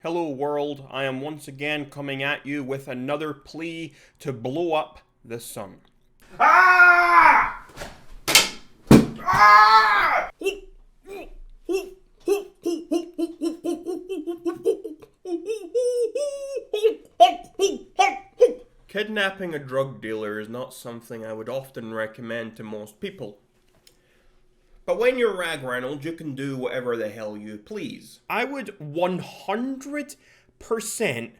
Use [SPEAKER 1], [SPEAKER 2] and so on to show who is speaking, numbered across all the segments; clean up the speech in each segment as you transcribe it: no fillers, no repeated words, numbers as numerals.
[SPEAKER 1] Hello world, I am once again coming at you with another plea to blow up the sun. Ah! Ah! Kidnapping a drug dealer is not something I would often recommend to most people. But when you're Rag Reynolds, you can do whatever the hell you please. I would 100%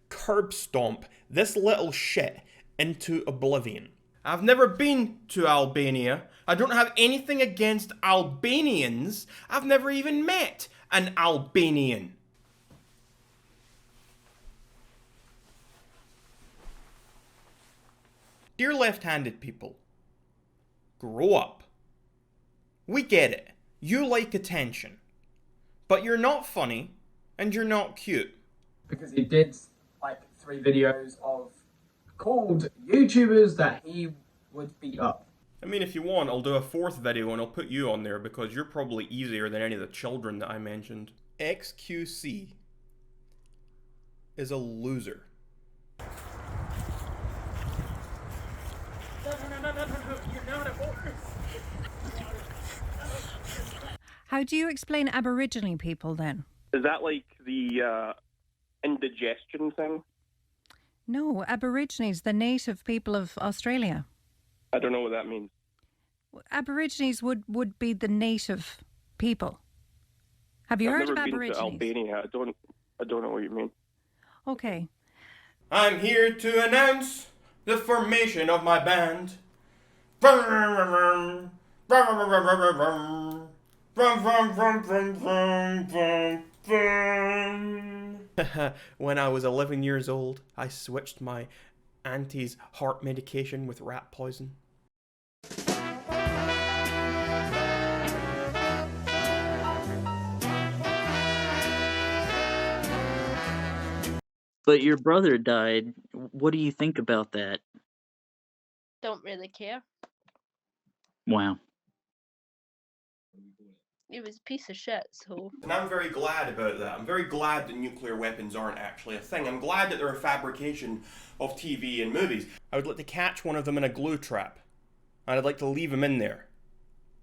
[SPEAKER 1] curb stomp this little shit into oblivion. I've never been to Albania. I don't have anything against Albanians. I've never even met an Albanian. Dear left-handed people, grow up. We get it. You like attention. But you're not funny, and you're not cute.
[SPEAKER 2] Because he did like 3 videos of called YouTubers that he would beat up.
[SPEAKER 1] I mean, if you want, I'll do a 4th video and I'll put you on there because you're probably easier than any of the children that I mentioned. XQC is a loser.
[SPEAKER 3] How do you explain Aboriginal people then?
[SPEAKER 4] Is that like the indigestion thing?
[SPEAKER 3] No, Aborigines, the native people of Australia.
[SPEAKER 4] I don't know what that means.
[SPEAKER 3] Aborigines would be the native people. Have you heard of
[SPEAKER 4] I've never been
[SPEAKER 3] Aborigines?
[SPEAKER 4] to Albania. I don't know what you mean.
[SPEAKER 3] Okay.
[SPEAKER 1] I'm here to announce the formation of my band. When I was 11 years old, I switched my auntie's heart medication with rat poison.
[SPEAKER 5] But your brother died. What do you think about that?
[SPEAKER 6] Don't really care.
[SPEAKER 5] Wow.
[SPEAKER 6] It was a piece of shit, so...
[SPEAKER 1] And I'm very glad about that. I'm very glad that nuclear weapons aren't actually a thing. I'm glad that they're a fabrication of TV and movies. I would like to catch one of them in a glue trap. And I'd like to leave him in there.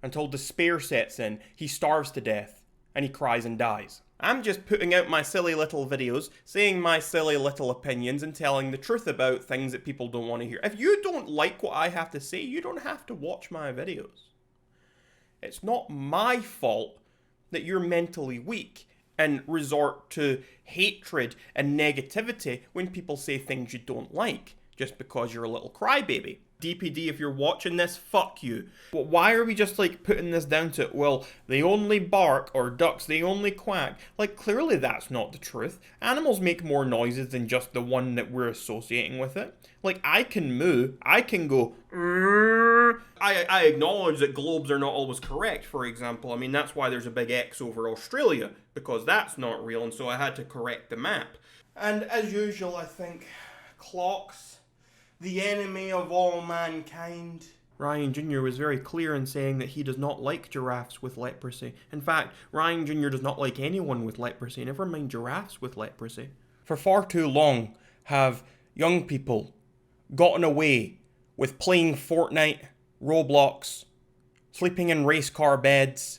[SPEAKER 1] Until despair sets in, he starves to death, and he cries and dies. I'm just putting out my silly little videos, saying my silly little opinions and telling the truth about things that people don't want to hear. If you don't like what I have to say, you don't have to watch my videos. It's not my fault that you're mentally weak and resort to hatred and negativity when people say things you don't like, just because you're a little crybaby. DPD, if you're watching this, fuck you. But why are we just like putting this down to, well, they only bark, or ducks, they only quack? Like, clearly that's not the truth. Animals make more noises than just the one that we're associating with it. Like, I can moo, I can go, I acknowledge that globes are not always correct, for example. I mean, that's why there's a big X over Australia, because that's not real, and so I had to correct the map. And as usual, I think, clocks, the enemy of all mankind. Ryan Jr. was very clear in saying that he does not like giraffes with leprosy. In fact, Ryan Jr. does not like anyone with leprosy, never mind giraffes with leprosy. For far too long have young people gotten away with playing Fortnite, Roblox, sleeping in race car beds,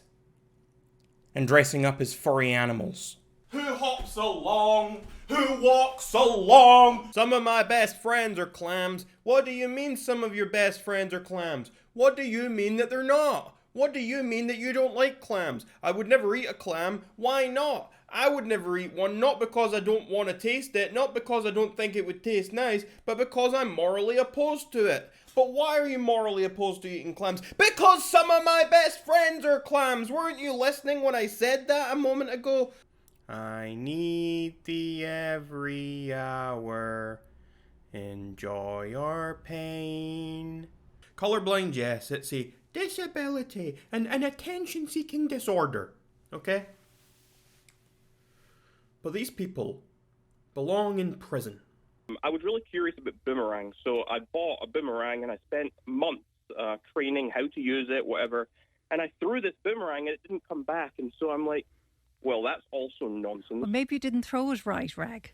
[SPEAKER 1] and dressing up as furry animals. Who hops along? Who walks along? Some of my best friends are clams. What do you mean some of your best friends are clams? What do you mean that they're not? What do you mean that you don't like clams? I would never eat a clam. Why not? I would never eat one, not because I don't want to taste it, not because I don't think it would taste nice, but because I'm morally opposed to it. But why are you morally opposed to eating clams? Because some of my best friends are clams. Weren't you listening when I said that a moment ago? I need thee every hour. Enjoy your pain. Colorblind, yes, it's a disability, an attention-seeking disorder. Okay? But these people belong in prison.
[SPEAKER 4] I was really curious about boomerangs, so I bought a boomerang and I spent months training how to use it, whatever. And I threw this boomerang and it didn't come back, and so I'm like, Well, that's also nonsense.
[SPEAKER 3] Well, maybe you didn't throw it right, Rag.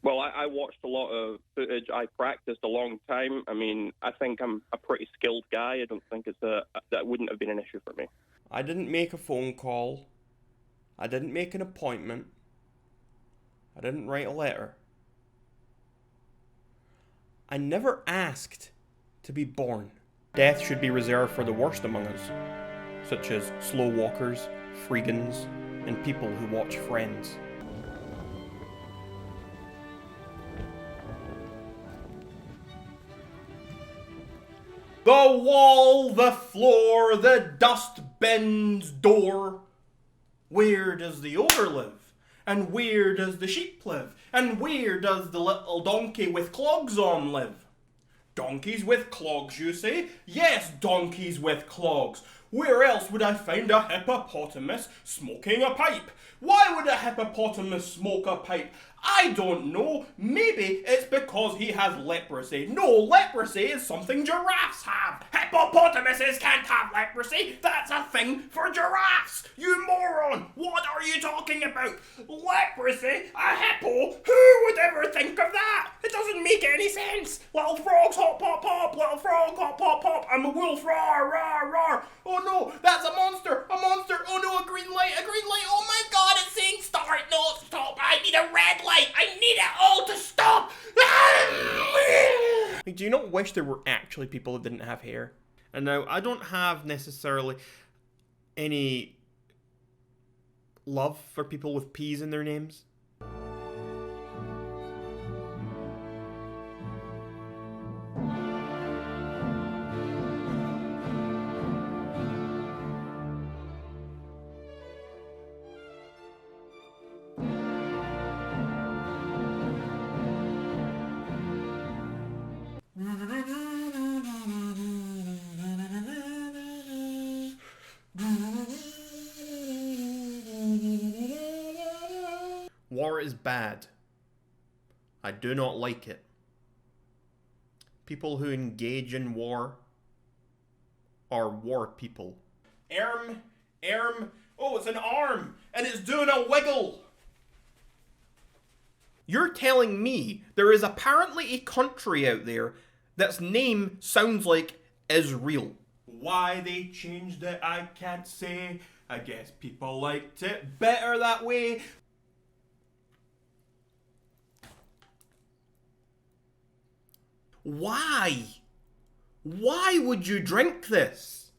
[SPEAKER 4] Well, I watched a lot of footage. I practiced a long time. I mean, I think I'm a pretty skilled guy. I don't think that wouldn't have been an issue for me.
[SPEAKER 1] I didn't make a phone call. I didn't make an appointment. I didn't write a letter. I never asked to be born. Death should be reserved for the worst among us, such as slow walkers, freegans, and people who watch Friends. The wall, the floor, the dustbin's door. Where does the ogre live? And where does the sheep live? And where does the little donkey with clogs on live? Donkeys with clogs, you say? Yes, donkeys with clogs. Where else would I find a hippopotamus smoking a pipe? Why would a hippopotamus smoke a pipe? I don't know. Maybe it's because he has leprosy. No, leprosy is something giraffes have. Hippopotamuses can't have leprosy. That's a thing for giraffes. You moron. What are you talking about? Leprosy? A hippo? Who would ever think of that? It doesn't make any sense. Little frogs hop pop pop. Little frog hop pop pop. I'm a wolf. Roar roar roar. Oh no, that's a monster. A monster. Oh no, a green light. A green light. Oh my god, it's saying start. No, stop. I need a red light. I need it all to stop. Like, do you not wish there were actually people that didn't have hair? And now, I don't have necessarily any love for people with P's in their names. War is bad. I do not like it. People who engage in war are war people. Arm. Oh, it's an arm, and it's doing a wiggle. You're telling me there is apparently a country out there that's name sounds like Israel. Why they changed it, I can't say. I guess people liked it better that way. Why? Why would you drink this?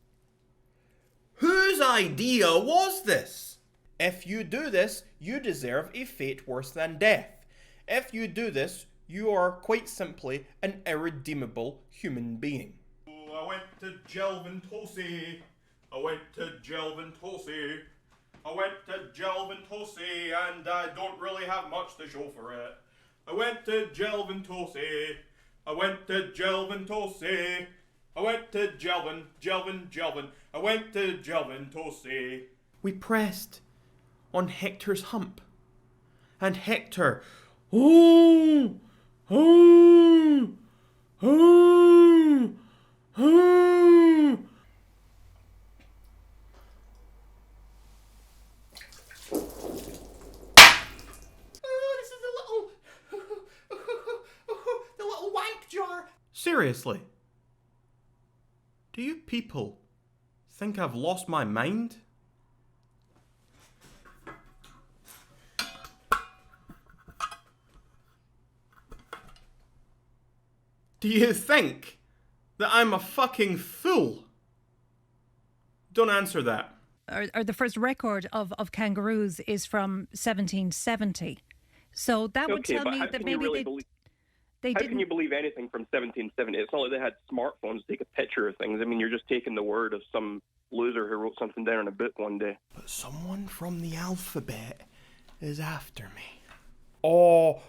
[SPEAKER 1] Whose idea was this? If you do this, you deserve a fate worse than death. If you do this, you are quite simply an irredeemable human being. I went to Jelvin Tosi. I went to Jelvin Tosi. I went to Jelvin Tosi, and I don't really have much to show for it. I went to Jelvin Tosi. I went to Jelvin Tosi. I went to Jelvin. I went to Jelvin Tosi. We pressed on Hector's hump. And Hector, oh, oh, oh, oh. Seriously? Do you people think I've lost my mind? Do you think that I'm a fucking fool? Don't answer that.
[SPEAKER 3] Or the first record of kangaroos is from 1770. So that would tell me that maybe they
[SPEAKER 4] How
[SPEAKER 3] didn't.
[SPEAKER 4] can you believe anything from 1770? It's not like they had smartphones to take a picture of things. I mean, you're just taking the word of some loser who wrote something down in a book one day. But someone from the alphabet is after me. Oh.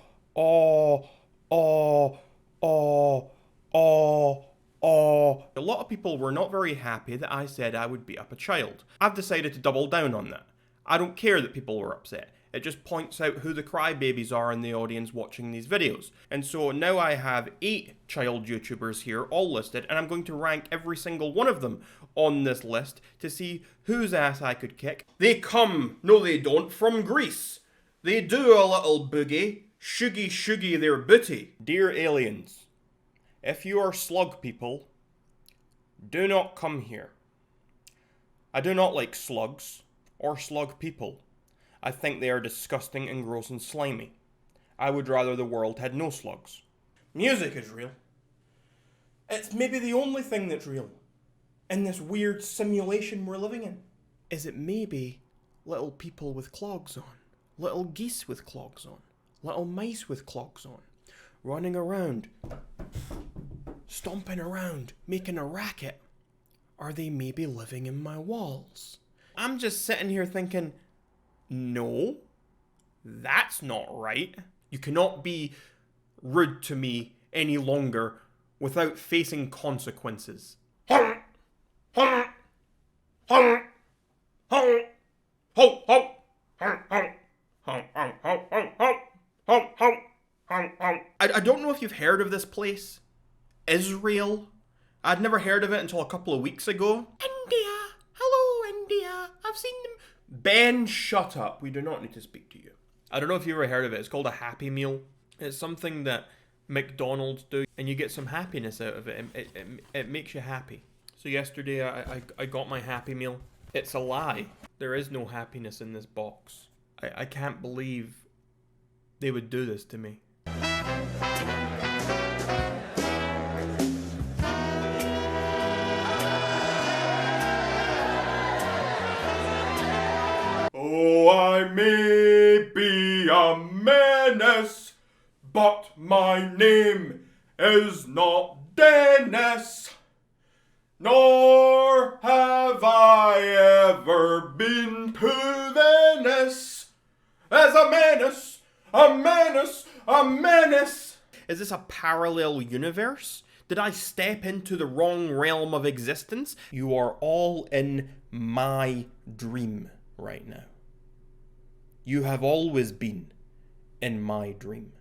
[SPEAKER 4] A lot of people were not very happy that I said I would beat up a child. I've decided to double down on that. I don't care that people were upset.
[SPEAKER 1] It just points out who the crybabies are in the audience watching these videos. And so now I have 8 child YouTubers here, all listed, and I'm going to rank every single one of them on this list to see whose ass I could kick. They come, no they don't, from Greece. They do a little boogie, shoogie shoogie their booty. Dear aliens, if you are slug people, do not come here. I do not like slugs, or slug people. I think they are disgusting and gross and slimy. I would rather the world had no slugs. Music is real. It's maybe the only thing that's real in this weird simulation we're living in. Is it maybe little people with clogs on? Little geese with clogs on? Little mice with clogs on? Running around, stomping around, making a racket? Are they maybe living in my walls? I'm just sitting here thinking, no, that's not right. You cannot be rude to me any longer without facing consequences. I don't know if you've heard of this place, Israel. I'd never heard of it until a couple of weeks ago. India, hello India, I've seen them. Ben, shut up. We do not need to speak to you. I don't know if you've ever heard of it. It's called a Happy Meal. It's something that McDonald's do, and you get some happiness out of it. It makes you happy. So yesterday I got my Happy Meal. It's a lie. There is no happiness in this box. I can't believe they would do this to me. Oh, I may be a menace, but my name is not Dennis. Nor have I ever been to Venice. As a menace, a menace, a menace. Is this a parallel universe? Did I step into the wrong realm of existence? You are all in my dream right now. You have always been in my dream.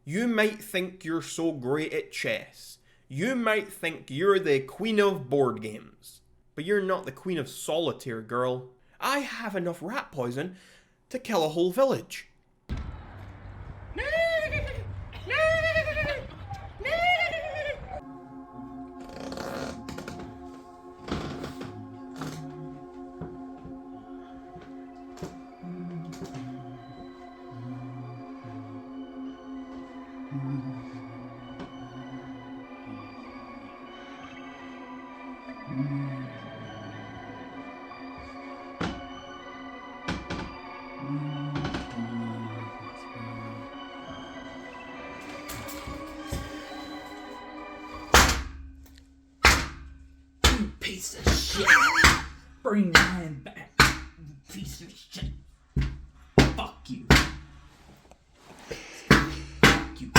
[SPEAKER 1] You might think you're so great at chess. You might think you're the queen of board games. But you're not the queen of solitaire, girl. I have enough rat poison to kill a whole village.
[SPEAKER 7] Piece of shit. Bring mine back. Piece of shit. Fuck you. Fuck you.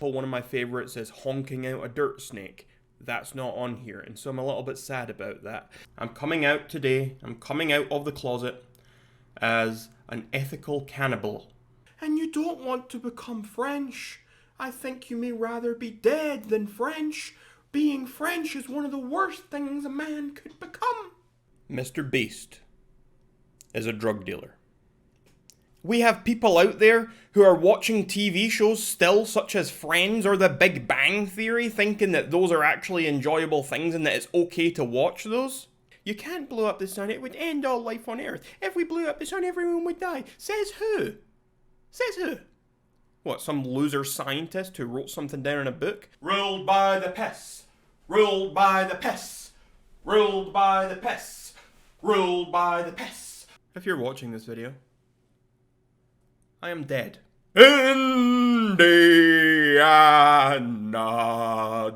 [SPEAKER 1] One of my favorites is honking out a dirt snake. That's not on here, and so I'm a little bit sad about that. I'm coming out today. I'm coming out of the closet as an ethical cannibal. And you don't want to become French. I think you may rather be dead than French. Being French is one of the worst things a man could become. Mr. Beast is a drug dealer. We have people out there who are watching TV shows still, such as Friends or The Big Bang Theory, thinking that those are actually enjoyable things and that it's okay to watch those. You can't blow up the sun, it would end all life on Earth. If we blew up the sun, everyone would die. Says who? Says who? What, some loser scientist who wrote something down in a book? Ruled by the pests. Ruled by the pests. Ruled by the pests. Ruled by the pests. If you're watching this video, I am dead. Indiana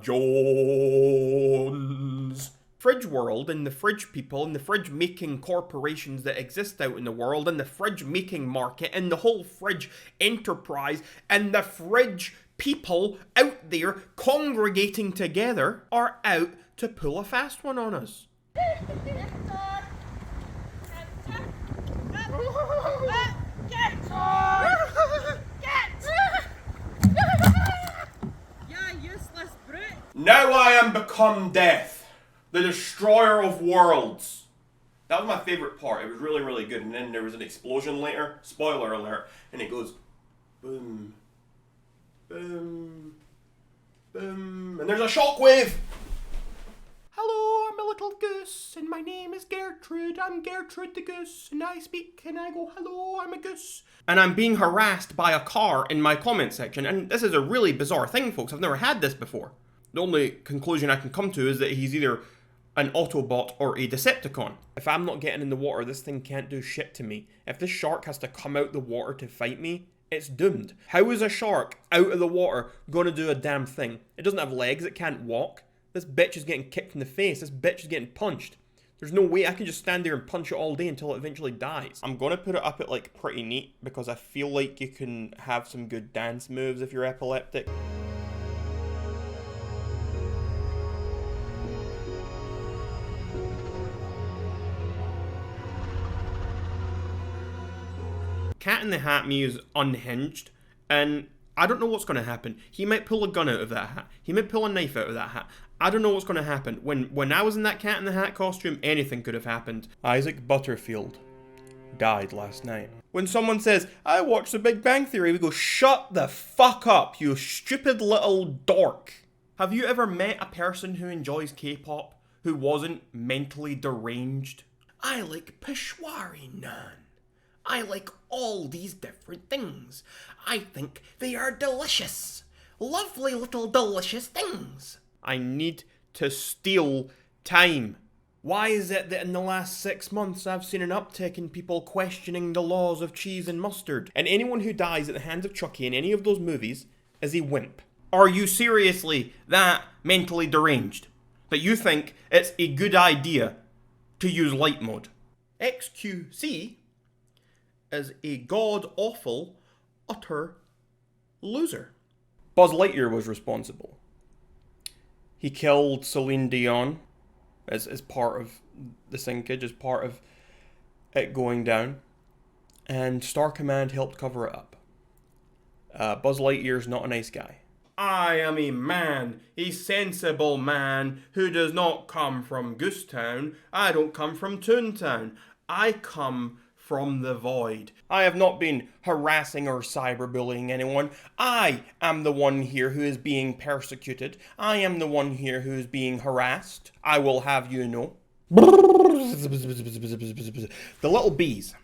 [SPEAKER 1] Jones. Fridge world and the fridge people and the fridge making corporations that exist out in the world and the fridge making market and the whole fridge enterprise and the fridge people out there congregating together are out to pull a fast one on us. become death, the destroyer of worlds. That was my favourite part. It was really, really good. And then there was an explosion later. Spoiler alert. And it goes boom, boom, boom. And there's a shockwave. Hello, I'm a little goose. And my name is Gertrude. I'm Gertrude the goose. And I speak and I go, hello, I'm a goose. And I'm being harassed by a car in my comment section. And this is a really bizarre thing, folks. I've never had this before. The only conclusion I can come to is that he's either an Autobot or a Decepticon. If I'm not getting in the water, this thing can't do shit to me. If this shark has to come out the water to fight me, it's doomed. How is a shark out of the water gonna do a damn thing? It doesn't have legs, it can't walk. This bitch is getting kicked in the face, this bitch is getting punched. There's no way I can just stand there and punch it all day until it eventually dies. I'm gonna put it up at like pretty neat because I feel like you can have some good dance moves if you're epileptic. Cat in the Hat me is unhinged, and I don't know what's going to happen. He might pull a gun out of that hat. He might pull a knife out of that hat. I don't know what's going to happen. When I was in that Cat in the Hat costume, anything could have happened. Isaac Butterfield died last night. When someone says, I watched The Big Bang Theory, we go, shut the fuck up, you stupid little dork. Have you ever met a person who enjoys K-pop who wasn't mentally deranged? I like Peshwari naan. I like all these different things. I think they are delicious. Lovely little delicious things. I need to steal time. Why is it that in the last 6 months I've seen an uptick in people questioning the laws of cheese and mustard? And anyone who dies at the hands of Chucky in any of those movies is a wimp. Are you seriously that mentally deranged that you think it's a good idea to use light mode? XQC is a god-awful, utter loser. Buzz Lightyear was responsible. He killed Celine Dion as part of the sinkage, as part of it going down. And Star Command helped cover it up. Buzz Lightyear's not a nice guy. I am a man, a sensible man, who does not come from Goosetown. I don't come from Toontown. I come from the void. I have not been harassing or cyberbullying anyone. I am the one here who is being persecuted. I am the one here who is being harassed. I will have you know. The little bees.